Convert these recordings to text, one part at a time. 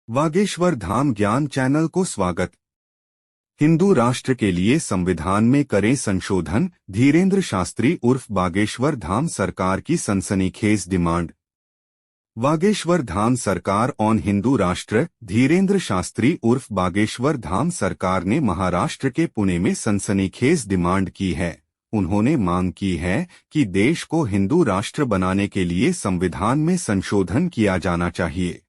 बागेश्वर धाम ज्ञान चैनल को स्वागत। हिंदू राष्ट्र के लिए संविधान में करें संशोधन, धीरेन्द्र शास्त्री उर्फ बागेश्वर धाम सरकार की सनसनीखेज डिमांड। बागेश्वर धाम सरकार ऑन हिंदू राष्ट्र धीरेन्द्र शास्त्री उर्फ बागेश्वर धाम सरकार ने महाराष्ट्र के पुणे में सनसनीखेज डिमांड की है। उन्होंने मांग की है कि देश को हिंदू राष्ट्र बनाने के लिए संविधान में संशोधन किया जाना चाहिए।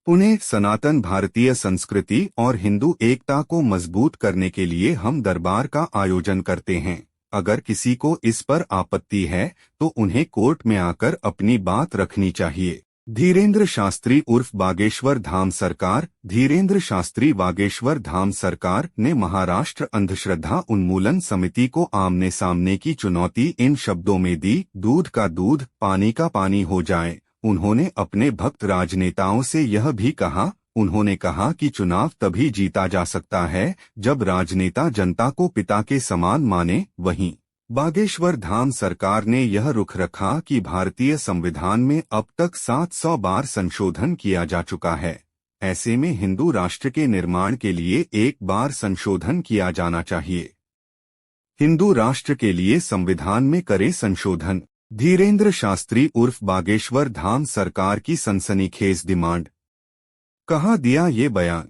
पुणे सनातन भारतीय संस्कृति और हिंदू एकता को मजबूत करने के लिए हम दरबार का आयोजन करते हैं। अगर किसी को इस पर आपत्ति है तो उन्हें कोर्ट में आकर अपनी बात रखनी चाहिए। धीरेन्द्र शास्त्री उर्फ बागेश्वर धाम सरकार धीरेन्द्र शास्त्री बागेश्वर धाम सरकार ने महाराष्ट्र अंधश्रद्धा उन्मूलन समिति को आमने सामने की चुनौती इन शब्दों में दी, दूध का दूध पानी का पानी हो जाए। उन्होंने अपने भक्त राजनेताओं से यह भी कहा, उन्होंने कहा कि चुनाव तभी जीता जा सकता है जब राजनेता जनता को पिता के समान माने। वहीं बागेश्वर धाम सरकार ने यह रुख रखा कि भारतीय संविधान में अब तक 700 बार संशोधन किया जा चुका है। ऐसे में हिंदू राष्ट्र के निर्माण के लिए एक बार संशोधन किया जाना चाहिए। हिंदू राष्ट्र के लिए संविधान में करें संशोधन, धीरेन्द्र शास्त्री उर्फ बागेश्वर धाम सरकार की सनसनीखेज डिमांड। कहाँ दिया ये बयान?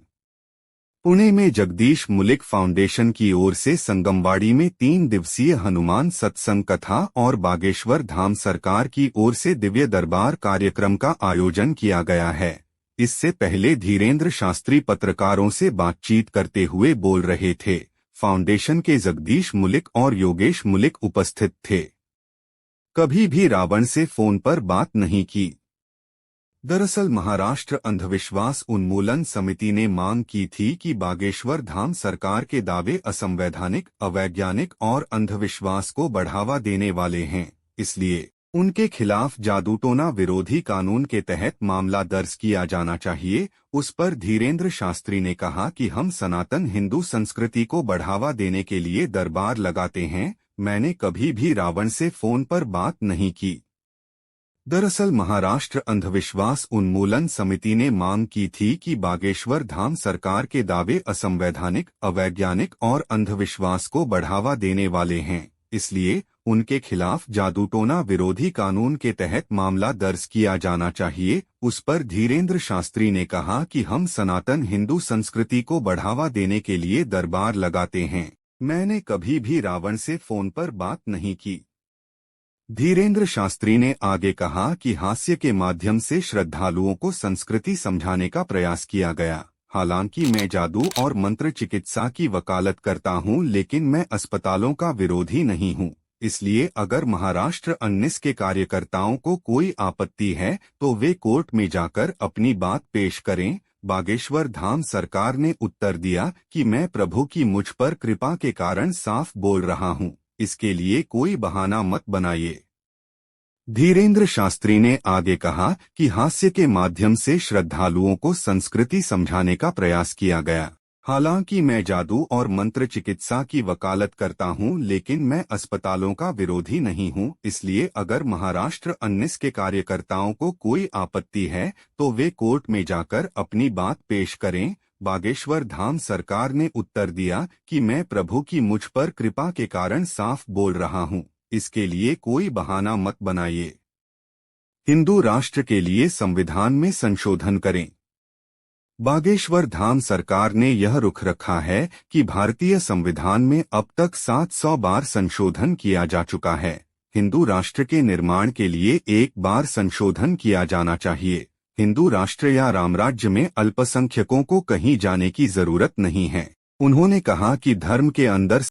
पुणे में जगदीश मुलिक फाउंडेशन की ओर से संगमवाड़ी में 3 दिवसीय हनुमान सत्संग कथा और बागेश्वर धाम सरकार की ओर से दिव्य दरबार कार्यक्रम का आयोजन किया गया है। इससे पहले धीरेन्द्र शास्त्री पत्रकारों से बातचीत करते हुए बोल रहे थे। फाउंडेशन के जगदीश मुलिक और योगेश मुलिक उपस्थित थे। कभी भी रावण से फोन पर बात नहीं की। दरअसल महाराष्ट्र अंधविश्वास उन्मूलन समिति ने मांग की थी कि बागेश्वर धाम सरकार के दावे असंवैधानिक, अवैज्ञानिक और अंधविश्वास को बढ़ावा देने वाले हैं। इसलिए उनके खिलाफ जादूटोना विरोधी कानून के तहत मामला दर्ज किया जाना चाहिए। उस पर धीरेन्द्र शास्त्री ने कहा कि हम सनातन हिंदू संस्कृति को बढ़ावा देने के लिए दरबार लगाते हैं। मैंने कभी भी रावण से फोन पर बात नहीं की। दरअसल महाराष्ट्र अंधविश्वास उन्मूलन समिति ने मांग की थी कि बागेश्वर धाम सरकार के दावे असंवैधानिक, अवैज्ञानिक और अंधविश्वास को बढ़ावा देने वाले हैं। इसलिए उनके खिलाफ जादूटोना विरोधी कानून के तहत मामला दर्ज किया जाना चाहिए। उस पर धीरेन्द्र शास्त्री ने कहा कि हम सनातन हिंदू संस्कृति को बढ़ावा देने के लिए दरबार लगाते हैं। मैंने कभी भी रावण से फोन पर बात नहीं की। धीरेन्द्र शास्त्री ने आगे कहा कि हास्य के माध्यम से श्रद्धालुओं को संस्कृति समझाने का प्रयास किया गया। हालांकि मैं जादू और मंत्र चिकित्सा की वकालत करता हूं, लेकिन मैं अस्पतालों का विरोधी नहीं हूं। इसलिए अगर महाराष्ट्र 19 के कार्यकर्ताओं को कोई आपत्ति है तो वे कोर्ट में जाकर अपनी बात पेश करें। बागेश्वर धाम सरकार ने उत्तर दिया कि मैं प्रभु की मुझ पर कृपा के कारण साफ बोल रहा हूं, इसके लिए कोई बहाना मत बनाइए। धीरेन्द्र शास्त्री ने आगे कहा कि हास्य के माध्यम से श्रद्धालुओं को संस्कृति समझाने का प्रयास किया गया। हालांकि मैं जादू और मंत्र चिकित्सा की वकालत करता हूं, लेकिन मैं अस्पतालों का विरोधी नहीं हूं। इसलिए अगर महाराष्ट्र 19 के कार्यकर्ताओं को कोई आपत्ति है तो वे कोर्ट में जाकर अपनी बात पेश करें। बागेश्वर धाम सरकार ने उत्तर दिया कि मैं प्रभु की मुझ पर कृपा के कारण साफ बोल रहा हूं, इसके लिए कोई बहाना मत बनाइए। हिंदू राष्ट्र के लिए संविधान में संशोधन करें। बागेश्वर धाम सरकार ने यह रुख रखा है कि भारतीय संविधान में अब तक 700 बार संशोधन किया जा चुका है। हिंदू राष्ट्र के निर्माण के लिए एक बार संशोधन किया जाना चाहिए। हिंदू राष्ट्र या रामराज्य में अल्पसंख्यकों को कहीं जाने की जरूरत नहीं है। उन्होंने कहा कि धर्म के अंदर